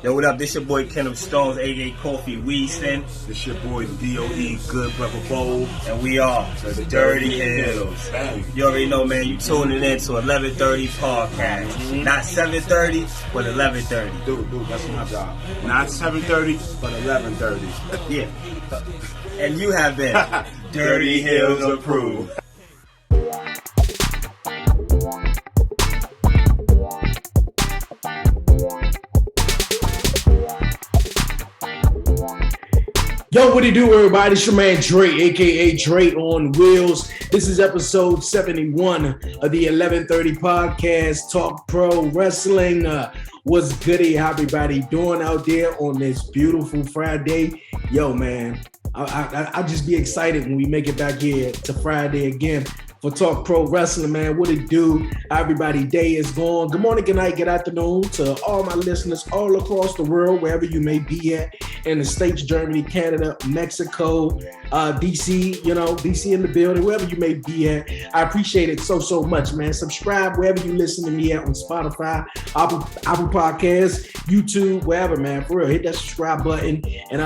Yo, what up? This your boy Kenneth Stones, aka Kofi Weaston. This your boy DOE, Good Brother Bold. And we are the Dirty Hills. You already know, man, you tuning in to 11:30 podcast. Not 7:30, but 11:30. Dude, that's my job. Not 7:30, but 11:30. Yeah. And you have been Dirty Hills approved. Yo, what it do, everybody? It's your man Dre, aka Dre on Wheels. This is episode 71 of the 11:30 podcast, Talk Pro Wrestling. What's goody? How everybody doing out there on this beautiful Friday? Yo, man, I just be excited when we make it back here to Friday again for Talk Pro Wrestling, man. What it do? How everybody day is going. Good morning, good night, good afternoon to all my listeners all across the world, wherever you may be at, in the States, Germany, Canada, Mexico, DC, DC in the building, wherever you may be at. I appreciate it so much, man. Subscribe wherever you listen to me at on Spotify, Apple Podcasts, YouTube, wherever, man. For real, hit that subscribe button. And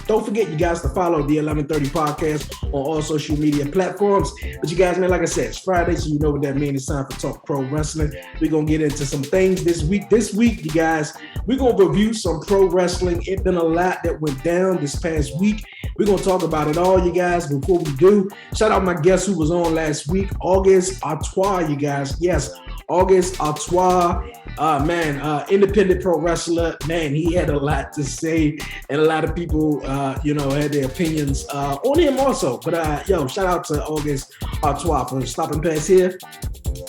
don't forget, you guys, to follow the 11:30 podcast on all social media platforms. But you guys, man, like I said, it's Friday, so you know what that means. It's time for Talk Pro Wrestling. We're going to get into some things this week. This week, you guys, we're going to review some pro wrestling. It's been a lot that went down this past week. We're going to talk about it all, you guys. Before we do, shout out my guest who was on last week, August Artois, you guys. Yes, August Artois, independent pro wrestler. Man, he had a lot to say, and a lot of people, had their opinions on him also. But, shout out to August Artois for stopping past here,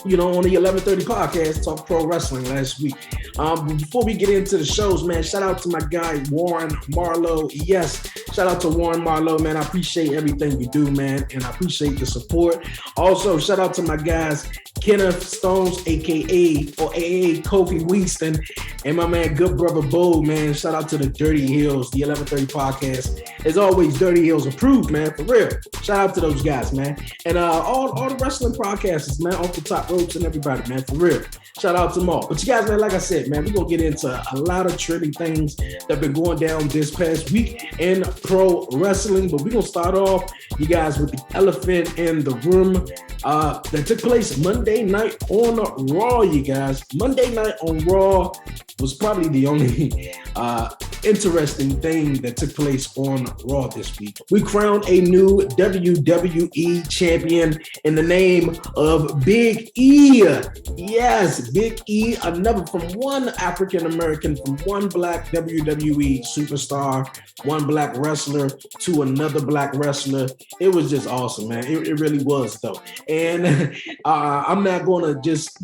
on the 11:30 podcast, Talk Pro Wrestling last week. Before we get into the shows, man, shout out to my guy, Warren Marlowe. Yes, shout out to Warren Marlowe, man. I appreciate everything you do, man, and I appreciate the support. Also, shout out to my guys, Kenneth Stones, aka Kofi Weaston, and my man, Good Brother Bold, man. Shout out to the Dirty Hills, the 11:30 podcast. As always, Dirty Hills approved, man, for real. Shout out to those guys, man. And all the wrestling podcasters, man, off the top ropes and everybody, man, for real. Shout out to them all. But you guys, man, like I said, man, we're going to get into a lot of trending things that have been going down this past week in pro wrestling. But we're going to start off, you guys, with the elephant in the room that took place Monday night on Raw, you guys. Monday night on Raw was probably the only interesting thing that took place on Raw this week. We crowned a new WWE champion in the name of Big E. Yes, Big E, another from one African-American, from one black WWE superstar, one black wrestler to another black wrestler. It was just awesome, man. It really was, though. And I'm not going to just,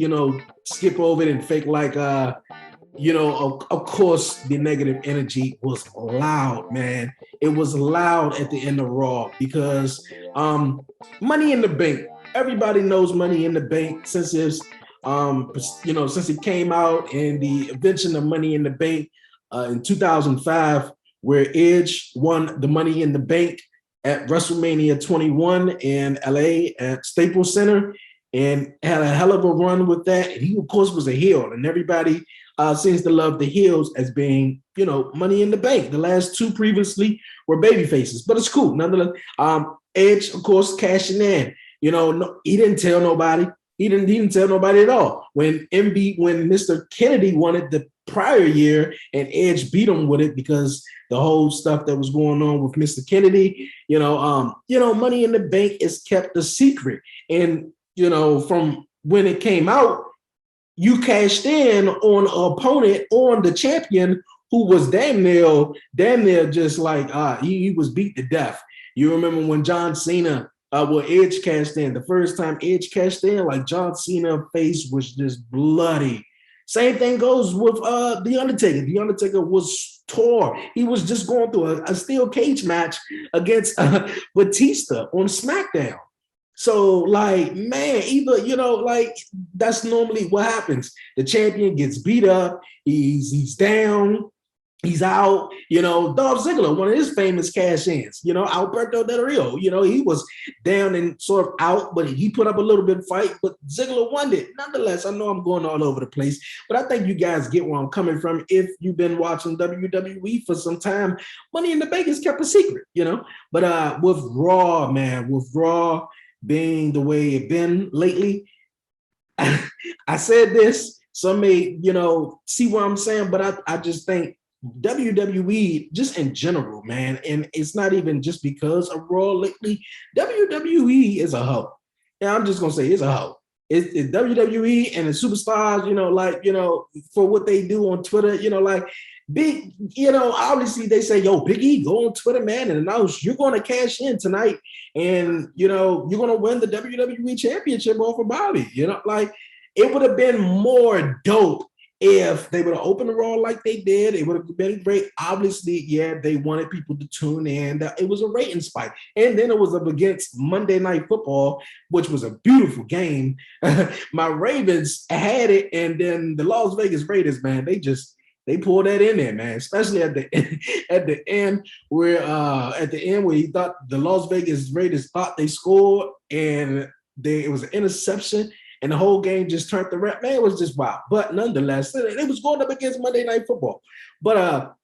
skip over it and fake like, of course, the negative energy was loud, man. It was loud at the end of Raw because Money in the Bank. Everybody knows Money in the Bank since it's, since it came out and the invention of Money in the Bank in 2005, where Edge won the Money in the Bank at WrestleMania 21 in LA at Staples Center and had a hell of a run with that. And he, of course, was a heel, and everybody seems to love the heels as being, Money in the Bank. The last two previously were baby faces, but it's cool. Nonetheless, Edge, of course, cashing in. He didn't tell nobody. He didn't tell nobody at all. When Mr. Kennedy won it the prior year and Edge beat him with it because the whole stuff that was going on with Mr. Kennedy, Money in the Bank is kept a secret. And, from when it came out, you cashed in on an opponent, on the champion, who was damn near just like, he was beat to death. You remember when John Cena, Edge cashed in. The first time Edge cashed in, like John Cena's face was just bloody. Same thing goes with The Undertaker. The Undertaker was tore. He was just going through a steel cage match against Batista on SmackDown. So, like, man, that's normally what happens. The champion gets beat up. He's down. He's out, Dolph Ziggler, one of his famous cash-ins, Alberto Del Rio, he was down and sort of out, but he put up a little bit of fight, but Ziggler won it. Nonetheless, I know I'm going all over the place, but I think you guys get where I'm coming from. If you've been watching WWE for some time, Money in the Bank is kept a secret, But with Raw, man, with Raw being the way it's been lately, I said this, some may, see what I'm saying, but I just think WWE, just in general, man, and it's not even just because of Raw lately. WWE is a hoe. Yeah, I'm just gonna say it's a hoe. It's WWE and the superstars, for what they do on Twitter, big, obviously they say, yo, Big E, go on Twitter, man, and announce you're going to cash in tonight, and you're going to win the WWE Championship off of Bobby. It would have been more dope if they would have opened the Raw like they did. It would have been great. Obviously, yeah, they wanted people to tune in. It was a rating spike. And then it was up against Monday Night Football, which was a beautiful game. My Ravens had it, and then the Las Vegas Raiders, man, they pulled that in there, man. Especially at the end where he thought the Las Vegas Raiders thought they scored, and it was an interception. And the whole game just turned the rep. Man, it was just wild. But nonetheless, it was going up against Monday Night Football. But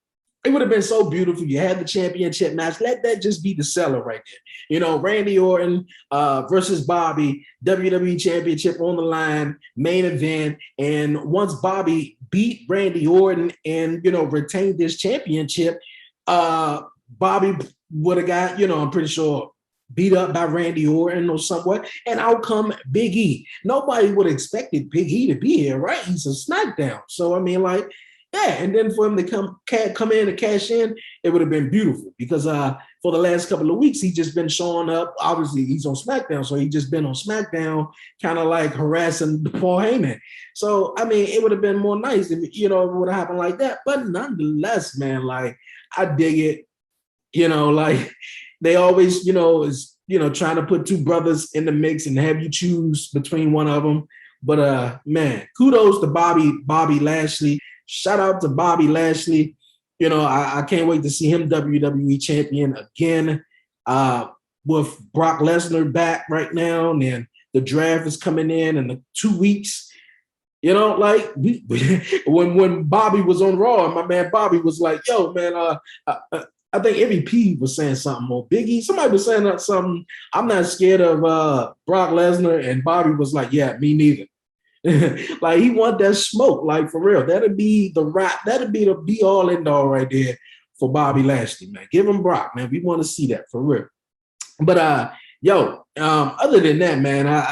it would have been so beautiful. You had the championship match. Let that just be the seller right there. Randy Orton versus Bobby, WWE Championship on the line, main event. And once Bobby beat Randy Orton and, retained this championship, Bobby would have got, I'm pretty sure, beat up by Randy Orton or somewhat, and out come Big E. Nobody would have expected Big E to be here, right? He's a SmackDown. So, and then for him to come in and cash in, it would have been beautiful because for the last couple of weeks, he's just been showing up. Obviously, he's on SmackDown, so he's just been on SmackDown, kind of like harassing Paul Heyman. So, it would have been more nice if, it would have happened like that. But nonetheless, man, I dig it, they always, is, trying to put two brothers in the mix and have you choose between one of them. But, man, kudos to Bobby Lashley. Shout out to Bobby Lashley. I can't wait to see him WWE champion again with Brock Lesnar back right now. And then the draft is coming in the 2 weeks. When Bobby was on Raw, my man Bobby was like, yo, man, I think MVP was saying something, or Biggie. Somebody was saying something. I'm not scared of Brock Lesnar, and Bobby was like, "Yeah, me neither." He want that smoke, for real. That'd be the rap. That'd be the be all end all right there for Bobby Lashley, man. Give him Brock, man. We want to see that for real. But other than that, man,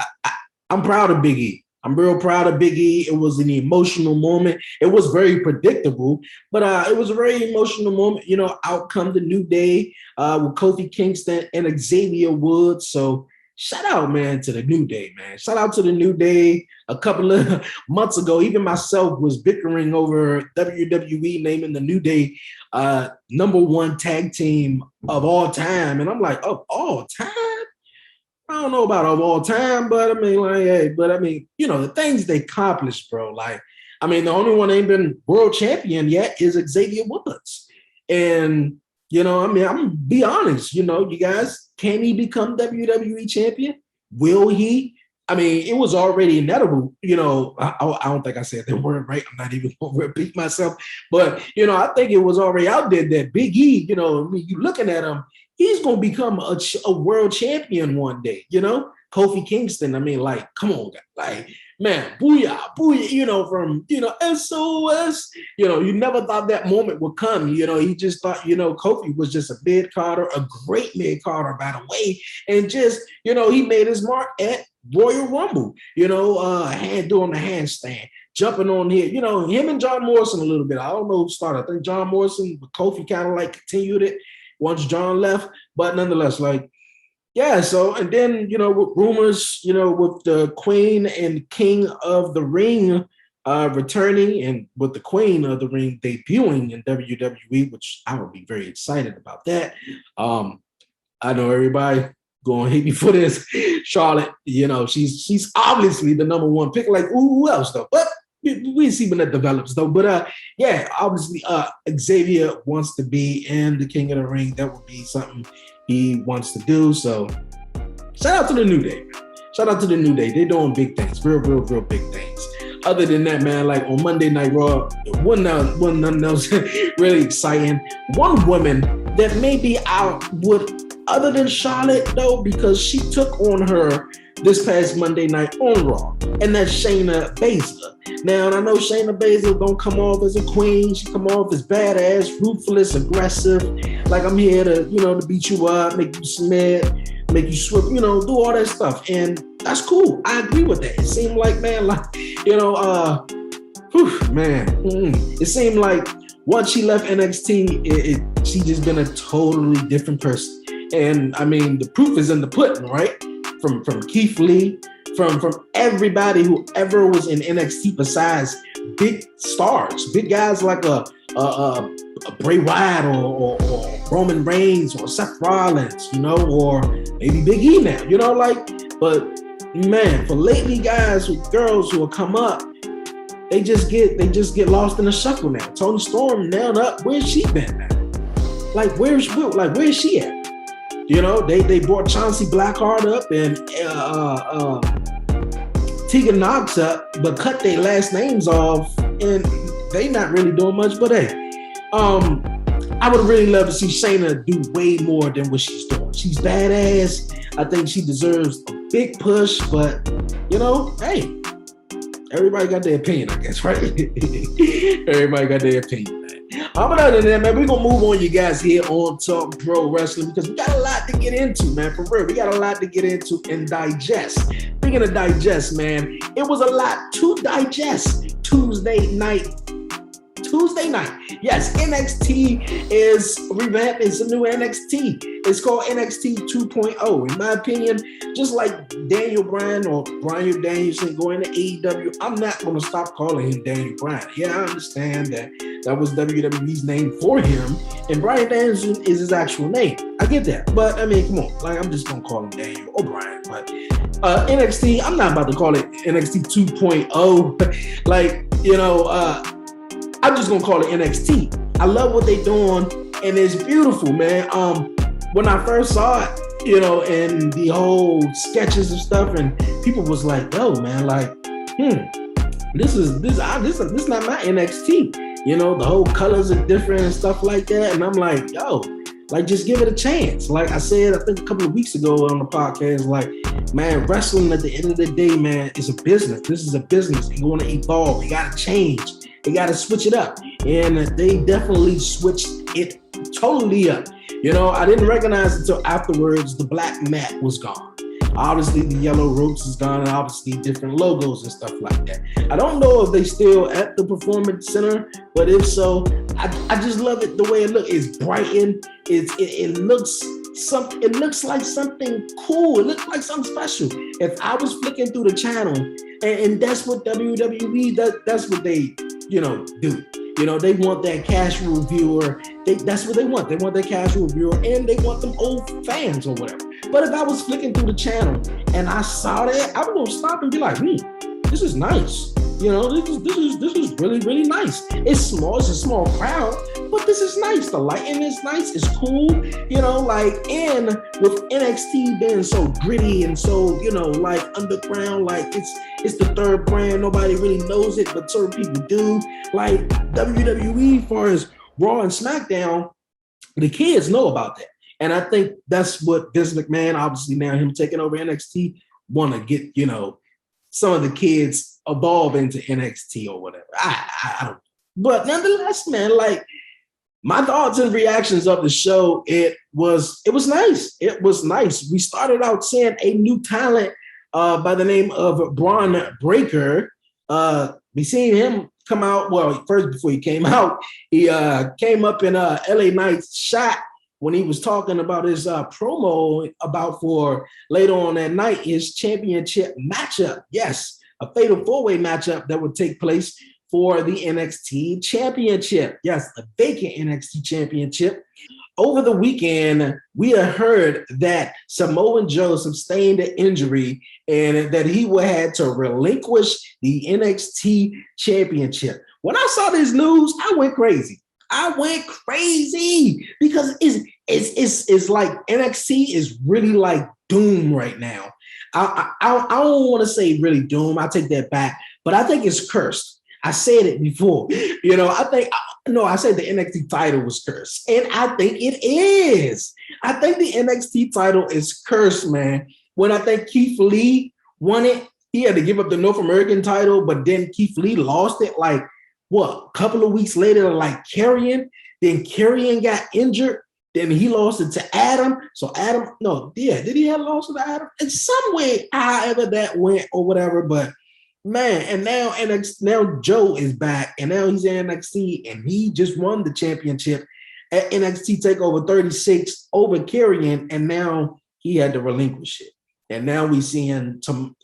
I'm proud of Big E. I'm real proud of Big E. It was an emotional moment. It was very predictable, but it was a very emotional moment. Out come the New Day with Kofi Kingston and Xavier Woods. So shout out, man, to the New Day, man. Shout out to the New Day. A couple of months ago, even myself was bickering over WWE naming the New Day #1 tag team of all time. And I'm like, of all time? I don't know about of all time, but the things they accomplished, bro. The only one that ain't been world champion yet is Xavier Woods. And, I'm gonna be honest, you guys, can he become WWE champion? Will he? It was already inevitable, I don't think I said that word right. I'm not even gonna repeat myself, but, I think it was already out there that Big E, you looking at him, he's going to become a world champion one day, Kofi Kingston, come on, guys. Man, booyah, from, SOS, you never thought that moment would come, he just thought, Kofi was just a mid-carder, a great mid-carder, by the way, and just, he made his mark at Royal Rumble, doing the handstand, jumping on here, him and John Morrison a little bit. I don't know who started. I think John Morrison, but Kofi kind of continued it once John left, but nonetheless, so, and then, with rumors, with the Queen and King of the Ring returning, and with the Queen of the Ring debuting in WWE, which I would be very excited about that. I know everybody going to hate me for this. Charlotte, she's obviously the #1 pick. Who else though? But, we see when that develops though. But yeah, obviously Xavier wants to be in the King of the Ring. That would be something he wants to do. So shout out to the New Day, man. Shout out to the New Day. They're doing big things, real big things. Other than that, man, like on Monday Night Raw, nothing else really exciting. One woman that maybe I would, other than Charlotte though, because she took on her this past Monday night on Raw, and that's Shayna Baszler. Now, I know Shayna Baszler don't come off as a queen. She come off as badass, ruthless, aggressive. Like, I'm here to, to beat you up, make you submit, make you swip, do all that stuff. And that's cool. I agree with that. It seemed like, man, it seemed like once she left NXT, she just been a totally different person. And I mean, the proof is in the pudding, right? From Keith Lee, from everybody who ever was in NXT besides big stars, big guys like a Bray Wyatt or Roman Reigns or Seth Rollins, or maybe Big E now, but man, for lately guys with girls who will come up, they just get lost in the shuffle now. Toni Storm nailed up. Where's she been, man? Where's she at? They brought Chauncey Blackheart up and Tegan Knox up, but cut their last names off, and they not really doing much. But hey, I would really love to see Shayna do way more than what she's doing. She's badass. I think she deserves a big push, but hey, everybody got their opinion, I guess, right? Everybody got their opinion, man. But other than that, man, we're going to move on, you guys, here on Talk Pro Wrestling, because we got a lot to get into, man, for real. We got a lot to get into and digest. Speaking of digest, man, it was a lot to digest Tuesday night. Yes, NXT is revamped. It's a new NXT. It's called NXT 2.0. In my opinion, just like Daniel Bryan or Bryan Danielson going to AEW, I'm not going to stop calling him Daniel Bryan. Yeah, I understand that was WWE's name for him, and Bryan Danielson is his actual name. I get that, but I mean, come on. I'm just going to call him Daniel or Bryan. But NXT, I'm not about to call it NXT 2.0. I'm just gonna call it NXT. I love what they doing, and it's beautiful, man. When I first saw it, and the whole sketches and stuff, and people was like, "Yo, man, this not my NXT." The whole colors are different and stuff like that, and I'm like, "Yo, just give it a chance." Like I said, I think a couple of weeks ago on the podcast, man, wrestling at the end of the day, man, is a business. This is a business. You want to evolve. You got to change. They got to switch it up, and they definitely switched it totally up. I didn't recognize until afterwards the black mat was gone. Obviously, the yellow ropes is gone, and obviously different logos and stuff like that. I don't know if they still at the Performance Center, but if so, I just love it the way it looks. It's brightened. It looks like something cool. It looks like something special. If I was flicking through the channel, and that's what WWE does, that's what they do. They want that casual viewer. That's what they want. They want that casual viewer, and they want them old fans or whatever. But if I was flicking through the channel and I saw that, I was gonna stop and be like, this is nice. This is really, really nice. It's small. It's a small crowd, but this is nice. The lighting is nice. It's cool. And with NXT being so gritty and so, underground, it's the third brand. Nobody really knows it, but certain people do. Like WWE, as far as Raw and SmackDown, the kids know about that. And I think that's what Vince McMahon, obviously now him taking over NXT, want to get, some of the kids evolve into NXT or whatever. I don't know. But nonetheless, man, my thoughts and reactions of the show, it was nice. It was nice. We started out seeing a new talent by the name of Braun Breaker. We seen him come out. Well, first before he came out, he came up in LA Knight's shot when he was talking about his promo about for later on that night, his championship matchup. Yes, a fatal four-way matchup that would take place for the NXT Championship. Yes, the vacant NXT Championship. over the weekend, we had heard that Samoa Joe sustained an injury and that he would have to relinquish the NXT Championship. When I saw this news, I went crazy. Because it's like NXT is really like doomed right now. I don't want to say really doomed. I take that back, but I think it's cursed. I said it before. I said the NXT title was cursed, and I think it is. I think the NXT title is cursed, man. When I think Keith Lee won it, he had to give up the North American title, but then Keith Lee lost it like, a couple of weeks later, like Karrion. Then Karrion got injured. Then he lost it to Adam. So Adam, did he have lost it to Adam? In some way, however that went or whatever, but man, and now Joe is back, and now he's in NXT, and he just won the championship at NXT TakeOver 36 over Karrion, and now he had to relinquish it. And now we seeing Tommaso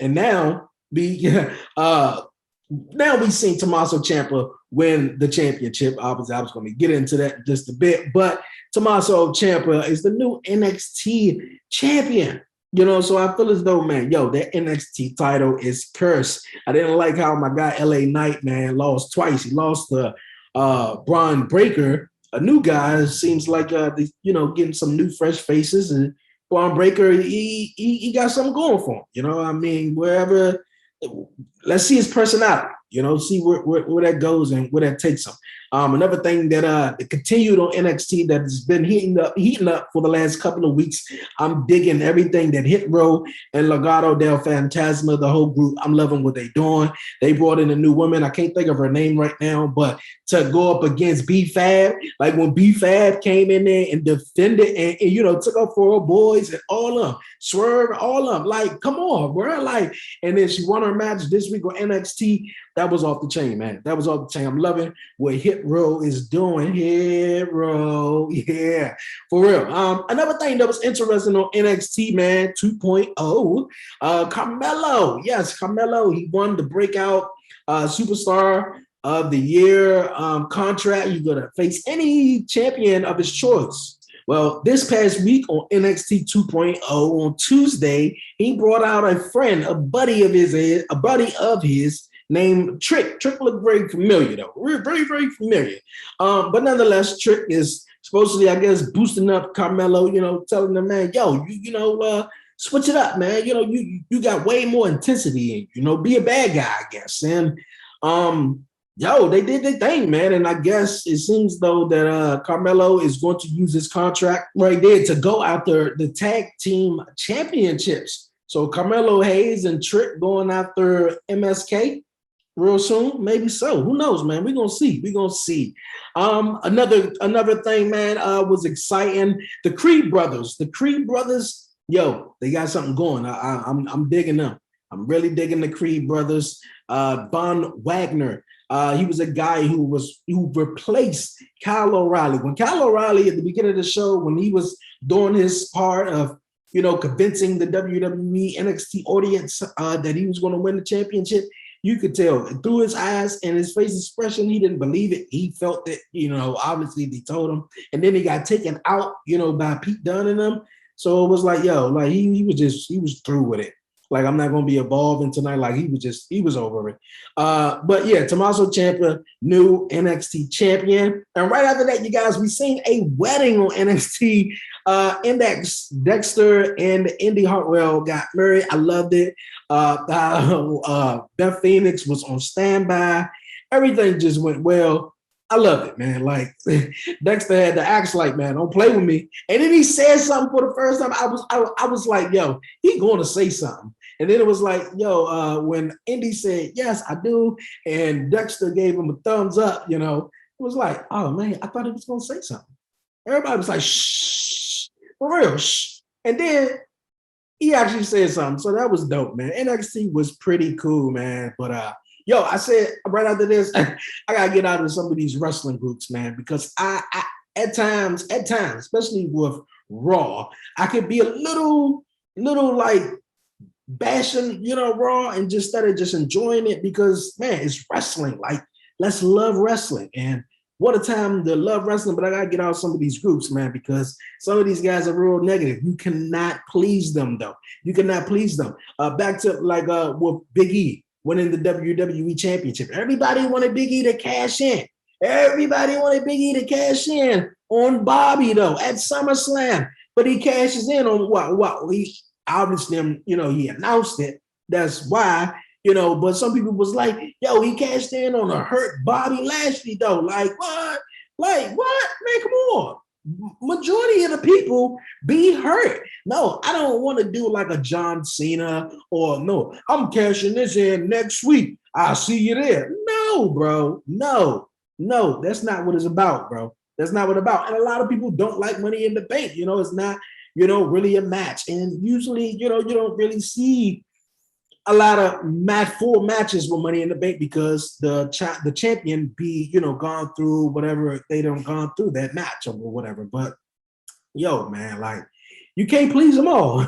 Ciampa win the championship. Obviously, I was going to get into that in just a bit, but Tommaso Ciampa is the new NXT champion. So I feel as though, man, that NXT title is cursed. I didn't like how my guy LA Knight, man, lost twice. He lost to Braun Breaker, a new guy. Seems like getting some new fresh faces, and Braun Breaker, he got something going for him. Wherever, let's see his personality. See where that goes and where that takes him. Another thing that continued on NXT that has been heating up for the last couple of weeks. I'm digging everything that Hit Row and Legado del Fantasma, the whole group. I'm loving what they're doing. They brought in a new woman. I can't think of her name right now, but to go up against B-Fab, like when B-Fab came in there and defended and took up for her boys and all of them, Swerve, all of them. Like, come on, bro. Like, and then she won her match this week on NXT. That was off the chain, man. That was off the chain. I'm loving what Hit Row is doing. Hit Row, yeah, for real. Another thing that was interesting on NXT, man, 2.0, Carmelo. Yes, Carmelo, he won the breakout superstar of the year contract. You're going to face any champion of his choice. Well, this past week on NXT 2.0 on Tuesday, he brought out a friend, a buddy of his named Trick. Trick looked very familiar, though. Very, very familiar. But nonetheless, Trick is supposedly, I guess, boosting up Carmelo, telling him, man, yo, switch it up, man. You got way more intensity in, be a bad guy, I guess. And they did their thing, man. And I guess it seems though that Carmelo is going to use his contract right there to go after the tag team championships. So Carmelo Hayes and Trick going after MSK real soon, maybe so. Who knows, man? We're gonna see. Another thing, man, was exciting. The Creed brothers, they got something going. I'm digging them. I'm really digging the Creed brothers. Von Wagner. He was a guy who replaced Kyle O'Reilly. When Kyle O'Reilly at the beginning of the show, when he was doing his part of convincing the WWE NXT audience that he was going to win the championship, you could tell through his eyes and his face expression, he didn't believe it. He felt that, obviously they told him. And then he got taken out, by Pete Dunne and them. So it was like, he was through with it. Like, I'm not going to be evolving tonight. Like, he was over it. But yeah, Tommaso Ciampa, new NXT champion. And right after that, you guys, we seen a wedding on NXT. Index Dexter and Indy Hartwell got married. I loved it. Beth Phoenix was on standby. Everything just went well. I love it, man. Like, Dexter had to act like, man, don't play with me. And then he said something for the first time. I was like, yo, he going to say something. And then it was like, when Indy said, yes, I do, and Dexter gave him a thumbs up, it was like, oh, man, I thought he was going to say something. Everybody was like, shh, for real, shh. And then he actually said something. So that was dope, man. NXT was pretty cool, man. But, I said right after this, I got to get out of some of these wrestling groups, man, because I at times, especially with Raw, I could be a little like, bashing, Raw, and just started just enjoying it because, man, it's wrestling. Like, let's love wrestling. And what a time to love wrestling, but I gotta get out some of these groups, man, because some of these guys are real negative. You cannot please them, though. You cannot please them. Back to like with Big E winning the WWE Championship. Everybody wanted Big E to cash in. Everybody wanted Big E to cash in on Bobby, though, at SummerSlam. But he cashes in on what? He obviously, he announced it. That's why. But some people was like, yo, he cashed in on a hurt Bobby Lashley, though. Like, what? Like, what? Man, come on. Majority of the people be hurt. No, I don't want to do like a John Cena or no, I'm cashing this in next week. I'll see you there. No, bro. No, that's not what it's about, bro. That's not what it's about. And a lot of people don't like Money in the Bank. It's not, really a match. And usually, you don't really see a lot of full matches with Money in the Bank because the champion be, gone through whatever they done gone through that match or whatever. But yo, man, like you can't please them all.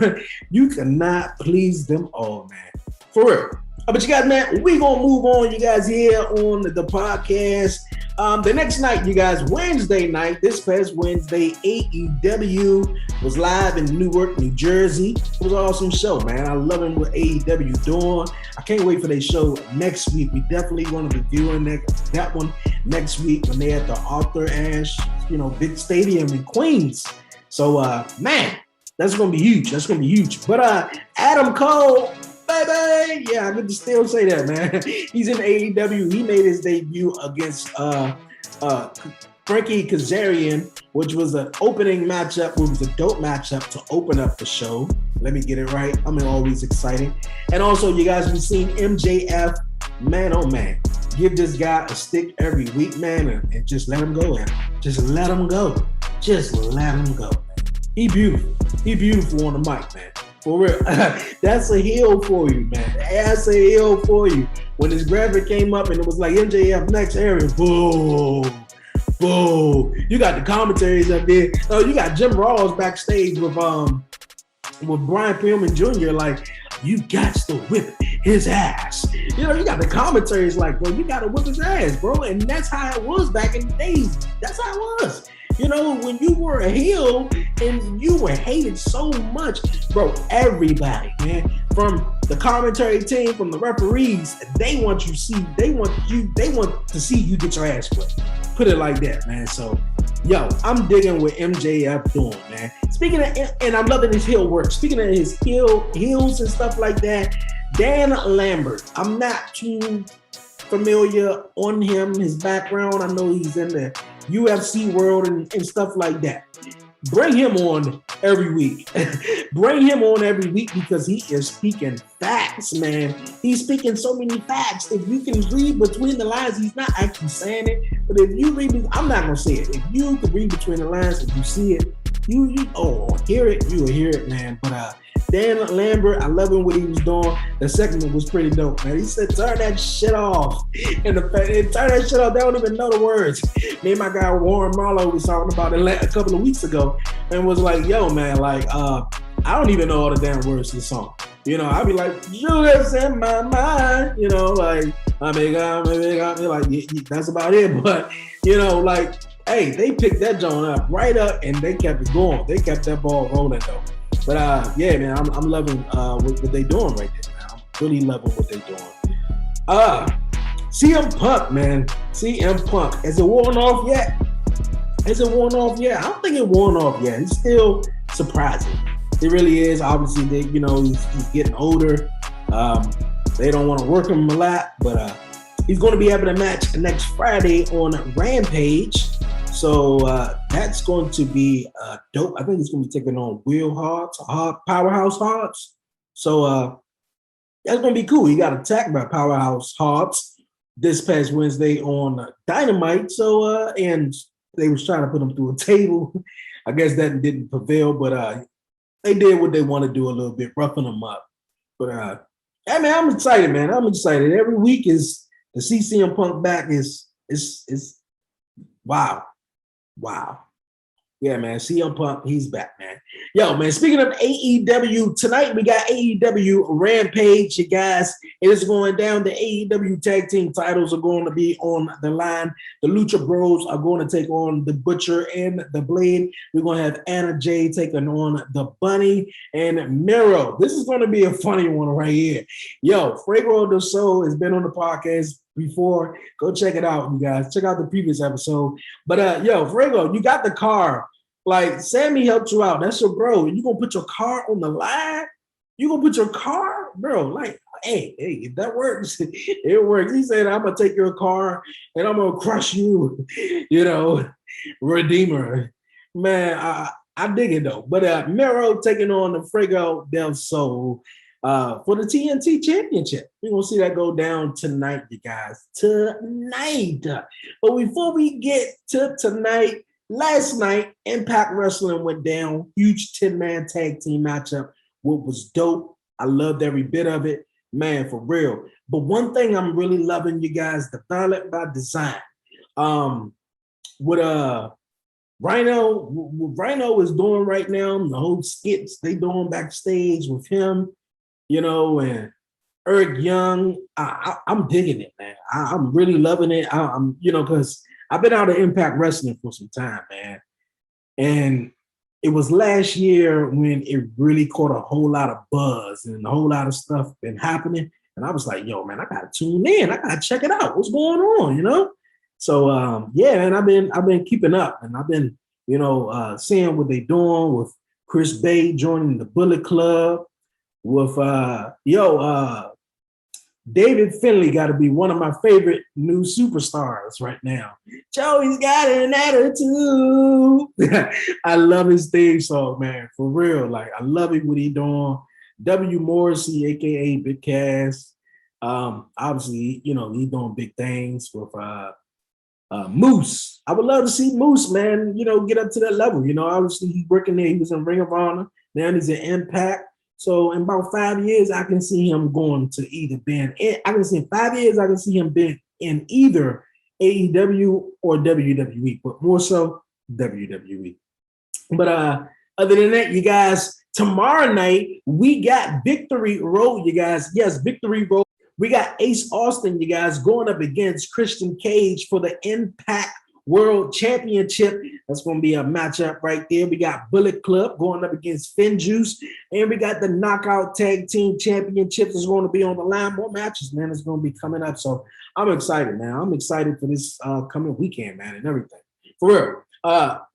You cannot please them all, man. For real. But you guys, man, we gonna move on. You guys here on the podcast. The next night, you guys, Wednesday night, this past Wednesday, AEW was live in Newark, New Jersey. It was an awesome show, man. I love what AEW doing. I can't wait for their show next week. We definitely want to be doing that one next week when they're at the Arthur Ashe, big stadium in Queens. So, man, that's gonna be huge. That's gonna be huge. But Adam Cole. Baby, yeah, I could still say that, man. He's in AEW. He made his debut against Frankie Kazarian, which was an opening matchup. It was a dope matchup to open up the show. Let me get it right. I'm always excited. And also, you guys have seen MJF. Man, oh man, give this guy a stick every week, man, and just let him go, man. Just let him go. Just let him go. He beautiful. He beautiful on the mic, man. For real. That's a heel for you, man. That's a heel for you. When this graphic came up and it was like MJF next area, boom, boom. You got the commentaries up there. Oh, you got Jim Ross backstage with Brian Pillman Jr. Like, you got to whip his ass. You got the commentaries like, bro, you got to whip his ass, bro. And that's how it was back in the days. That's how it was. When you were a heel and you were hated so much, bro, everybody, man, from the commentary team, from the referees, they want to see you get your ass whipped. Put it like that, man. So, yo, I'm digging what MJF doing, man. Speaking of, and I'm loving his heel work. Speaking of his heels and stuff like that, Dan Lambert, I'm not too familiar on him, his background. I know he's in the UFC world and stuff like that. Bring him on every week. Bring him on every week because he is speaking facts, man. He's speaking so many facts. If you can read between the lines, he's not actually saying it. But if you read, I'm not gonna say it. If you can read between the lines, if you see it, you hear it, you will hear it, man. But Dan Lambert, I love him what he was doing. The segment was pretty dope, man. He said, turn that shit off. And turn that shit off. They don't even know the words. Me and my guy Warren Marlowe was talking about it a couple of weeks ago and was like, yo, man, like, I don't even know all the damn words to the song. I'd be like, you live in my mind, like, that's about it. But, like, hey, they picked that joint up right up and they kept it going. They kept that ball rolling, though. But yeah, man, I'm loving what they doing right there, man. I'm really loving what they doing. CM Punk, man. CM Punk. Has it worn off yet? I don't think it worn off yet. It's still surprising. It really is. Obviously, he's getting older. They don't want to work him a lot, but he's going to be having a match next Friday on Rampage. So that's going to be dope. I think he's going to be taking on Will Powerhouse Hobbs. So that's going to be cool. He got attacked by Powerhouse Hobbs this past Wednesday on Dynamite. So, and they was trying to put him through a table. I guess that didn't prevail, but they did what they want to do a little bit, roughing him up. But hey, man, I'm excited, man. I'm excited. Every week is to see CM Punk back is wow. Yeah, man. CM Punk, he's back, man. Yo, man, speaking of AEW, tonight we got AEW Rampage, you guys. It is going down. The AEW tag team titles are going to be on the line. The Lucha Bros are going to take on the Butcher and the Blade. We're going to have Anna Jay taking on the Bunny and Miro. This is going to be a funny one right here. Yo, Fuego del Sol has been on the podcast before. Go check it out, you guys. Check out the previous episode. But yo, Fuego, you got the car. Like, Sammy helped you out. That's your bro. You gonna put your car on the line? You gonna put your car, bro? Like, hey, if that works, it works. He said, I'm gonna take your car and I'm gonna crush you, Redeemer. Man, I dig it though. But Miro taking on the Fuego del Sol for the TNT Championship. We're gonna see that go down tonight, you guys. Tonight. But before we get to tonight, last night, Impact Wrestling went down. Huge 10-man tag team matchup. What was dope. I loved every bit of it. Man, for real. But one thing I'm really loving, you guys, the Violent by Design. What Rhino is doing right now, the whole skits they doing backstage with him, and Eric Young. I'm digging it, man. I'm really loving it. I'm because I've been out of Impact Wrestling for some time, man. And it was last year when it really caught a whole lot of buzz and a whole lot of stuff been happening. And I was like, yo, man, I gotta tune in. I gotta check it out. What's going on, So yeah, and I've been keeping up, and I've been, seeing what they're doing with Chris Bay joining the Bullet Club, with David Finlay got to be one of my favorite new superstars right now. Joey's got an attitude. I love his theme song, man, for real. Like, I love it what he doing. W. Morrissey, aka Big Cass. Obviously, he's doing big things with Moose. I would love to see Moose, man, get up to that level. Obviously he's working there. He was in Ring of Honor. Now he's in Impact. So in about 5 years, I can see him going to either being in, I can see in 5 years, I can see him being in either AEW or WWE, but more so WWE. But other than that, you guys, tomorrow night, we got Victory Road, you guys. Yes, Victory Road. We got Ace Austin, you guys, going up against Christian Cage for the Impact World Championship. That's going to be a matchup right there. We got Bullet Club going up against Finjuice, and we got the Knockout Tag Team Championships is going to be on the line. More matches, man, is going to be coming up. So I'm excited, man. I'm excited for this coming weekend, man, and everything. For real.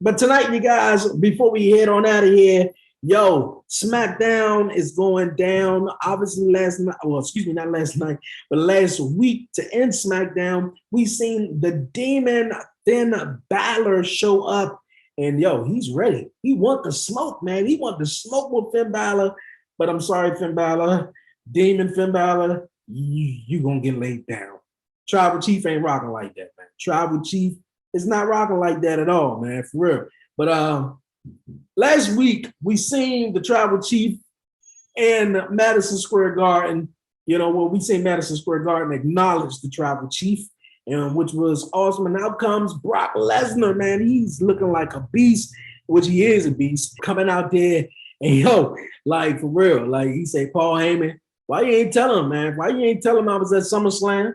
But tonight, you guys, before we head on out of here, yo, SmackDown is going down. Obviously, not last night, but last week to end SmackDown, we seen the Demon Finn Balor show up, and yo, he's ready. He want the smoke, man. He want the smoke with Finn Balor. But I'm sorry, Finn Balor, Demon Finn Balor, you gonna get laid down. Tribal Chief ain't rocking like that, man. Tribal Chief is not rocking like that at all, man, for real. But last week we seen the Tribal Chief in Madison Square Garden. We seen Madison Square Garden acknowledge the Tribal Chief, and which was awesome. And now comes Brock Lesnar, man. He's looking like a beast, which he is a beast, coming out there. And yo, like, for real, like he said, Paul Heyman, why you ain't tell him, man? Why you ain't tell him I was at SummerSlam?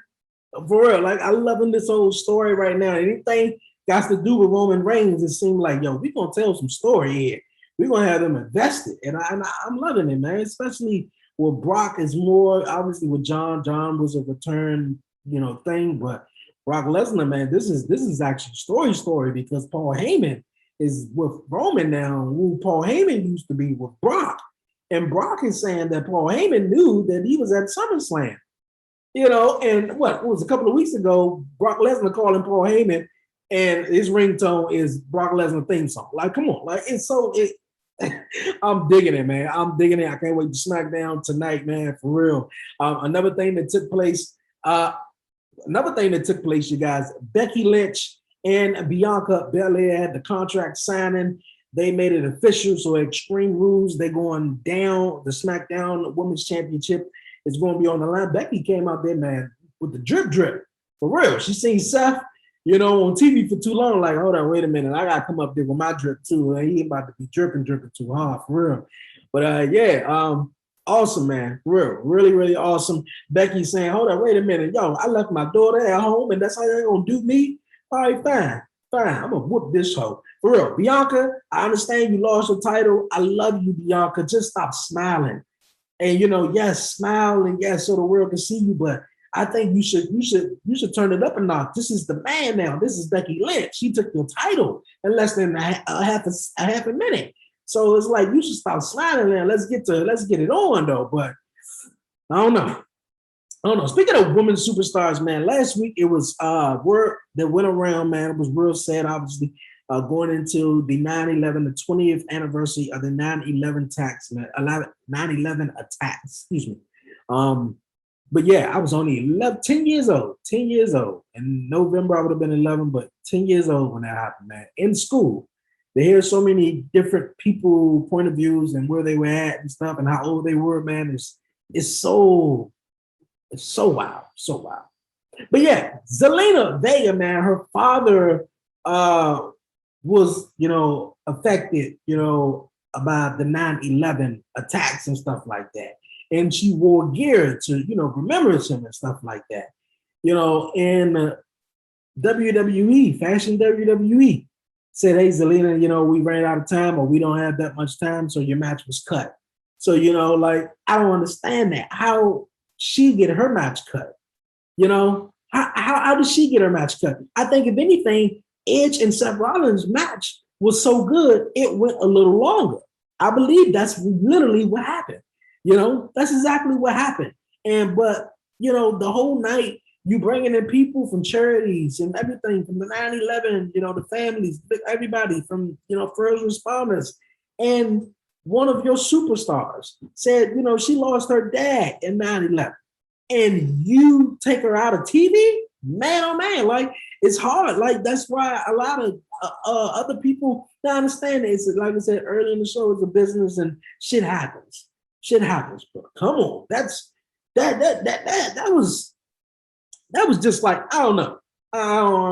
For real, like, I loving this whole story right now. Anything got to do with Roman Reigns, it seemed like, yo, we're going to tell some story here. We're going to have them invested. And I'm loving it, man, especially with Brock is more, obviously with John. John was a return, thing, but Brock Lesnar, man, this is actually story because Paul Heyman is with Roman now, who Paul Heyman used to be with Brock. And Brock is saying that Paul Heyman knew that he was at SummerSlam. And what was a couple of weeks ago, Brock Lesnar calling Paul Heyman, and his ringtone is Brock Lesnar theme song. Like, come on, like I'm digging it, man. I'm digging it. I can't wait to SmackDown tonight, man, for real. Another thing that took place, you guys, Becky Lynch and Bianca Belair had the contract signing. They made it official. So Extreme Rules, they're going down. The SmackDown Women's Championship is going to be on the line. Becky came out there, man, with the drip. For real. She seen Seth, on TV for too long. Like, hold on, wait a minute. I gotta come up there with my drip too. He ain't about to be dripping too hard for real. But awesome, man. For real. Really, really awesome. Becky saying, hold on, wait a minute. Yo, I left my daughter at home and that's how they're gonna do me? All right, fine. I'm gonna whoop this hoe. For real. Bianca, I understand you lost your title. I love you, Bianca. Just stop smiling. And yes, smile and yes, so the world can see you, but I think you should turn it up a notch. This is the man now. This is Becky Lynch. She took your title in less than a half a minute. So it's like you should stop sliding there. Let's get it on though. But I don't know. Speaking of women superstars, man, last week it was word that went around, man. It was real sad, obviously, going into the 9/11, the 20th anniversary of the 9/11 attacks. 9/11 attacks. Excuse me. But yeah, I was only 10 years old. 10 years old. In November, I would have been 11, but 10 years old when that happened, man. In school, to hear so many different people, point of views, and where they were at and stuff, and how old they were, man, it's so wild, so wild. But yeah, Zelina Vega, man, her father was, affected, about the 9/11 attacks and stuff like that. And she wore gear to, remembrance him and stuff like that. And WWE, Fashion WWE, said, hey, Zelina, we ran out of time or we don't have that much time, so your match was cut. So, I don't understand that. How she get her match cut? How did she get her match cut? I think, if anything, Edge and Seth Rollins' match was so good, it went a little longer. I believe that's literally what happened. That's exactly what happened. But the whole night, you bringing in people from charities and everything from the 9/11, the families, everybody from, first responders. And one of your superstars said, she lost her dad in 9/11. And you take her out of TV? Man, oh man, like, it's hard. Like, that's why a lot of other people don't understand it. It's like I said earlier in the show, it's a business and shit happens. But come on, that was just like, I don't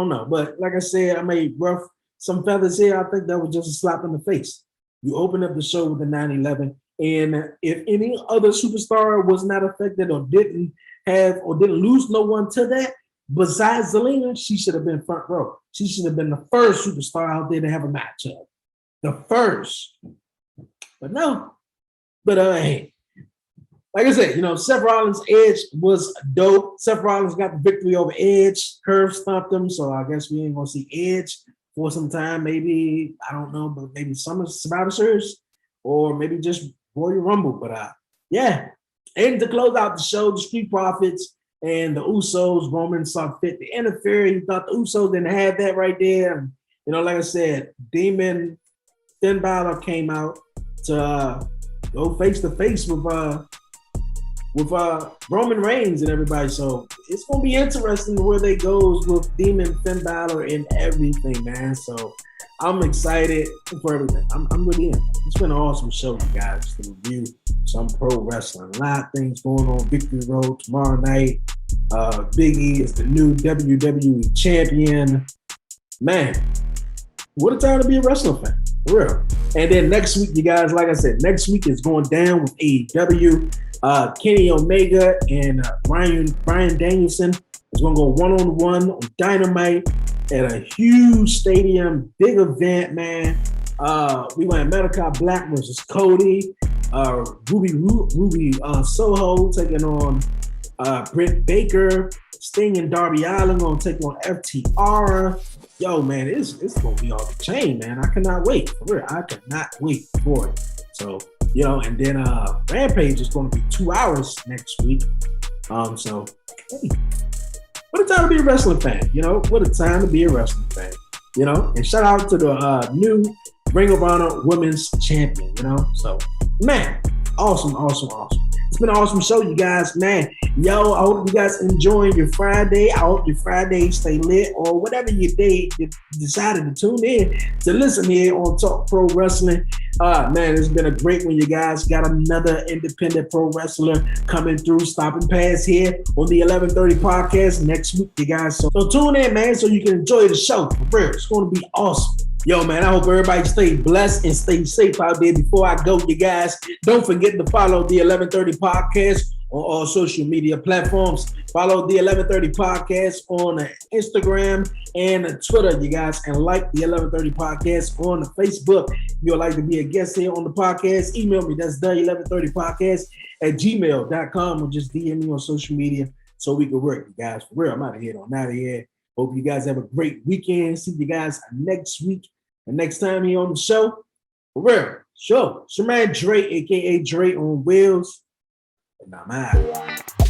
know. But like I said, I made rough some feathers here. I think that was just a slap in the face. You open up the show with the 9/11, and if any other superstar was not affected or didn't lose no one to that, besides Zelina, she should have been front row. She should have been the first superstar out there to have a matchup. The first. But no. But hey, like I said, Seth Rollins' Edge was dope. Seth Rollins got the victory over Edge. Curve stomped him, so I guess we ain't gonna see Edge for some time. Maybe, I don't know, but maybe some Survivor Series or maybe just Royal Rumble. But yeah. And to close out the show, the Street Profits and the Usos, Roman saw fit to interfere. He thought the Usos didn't have that right there. And, like I said, Demon Finn Balor came out to go face to face with Roman Reigns and everybody. So it's gonna be interesting where they goes with Demon Finn Balor and everything, man. So I'm excited for everything. I'm really in. It's been an awesome show, you guys, to review some pro wrestling. A lot of things going on. Victory Road tomorrow night. Big E is the new WWE champion. Man, what a time to be a wrestling fan. For real. And then next week, you guys, like I said, next week is going down with AEW. Kenny Omega and Bryan Danielson is going to go one-on-one on Dynamite at a huge stadium, big event, man. We went Malachi Black versus Cody. Ruby Soho taking on Britt Baker. Sting and Darby Allin going to take on FTR. Yo, man, it's going to be off the chain, man. I cannot wait. For real, I cannot wait for it. So, and then Rampage is going to be 2 hours next week. So, hey, what a time to be a wrestling fan. What a time to be a wrestling fan. And shout out to the new Ring of Honor Women's Champion. So, man, awesome. It's been an awesome show, you guys, man. Yo, I hope you guys enjoying your Friday. I hope your Friday stay lit or whatever your day you decided to tune in to listen here on Talk Pro Wrestling. Man, it's been a great one, you guys. Got another independent pro wrestler coming through, stopping past here on the 11:30 podcast next week, you guys. So tune in, man, so you can enjoy the show. For real, it's going to be awesome. Yo, man, I hope everybody stay blessed and stay safe out there. Before I go, you guys, don't forget to follow the 11:30 podcast on all social media platforms. Follow the 11:30 podcast on Instagram and Twitter, you guys, and like the 11:30 podcast on Facebook. If you'd like to be a guest here on the podcast, email me. That's the 11:30 podcast at gmail.com, or just DM me on social media so we can work, you guys. For real, I'm out of here. Hope you guys have a great weekend. See you guys next week and next time here on the show. For real, sure. It's your man Dre, a.k.a. Dre on Wheels. And I'm out.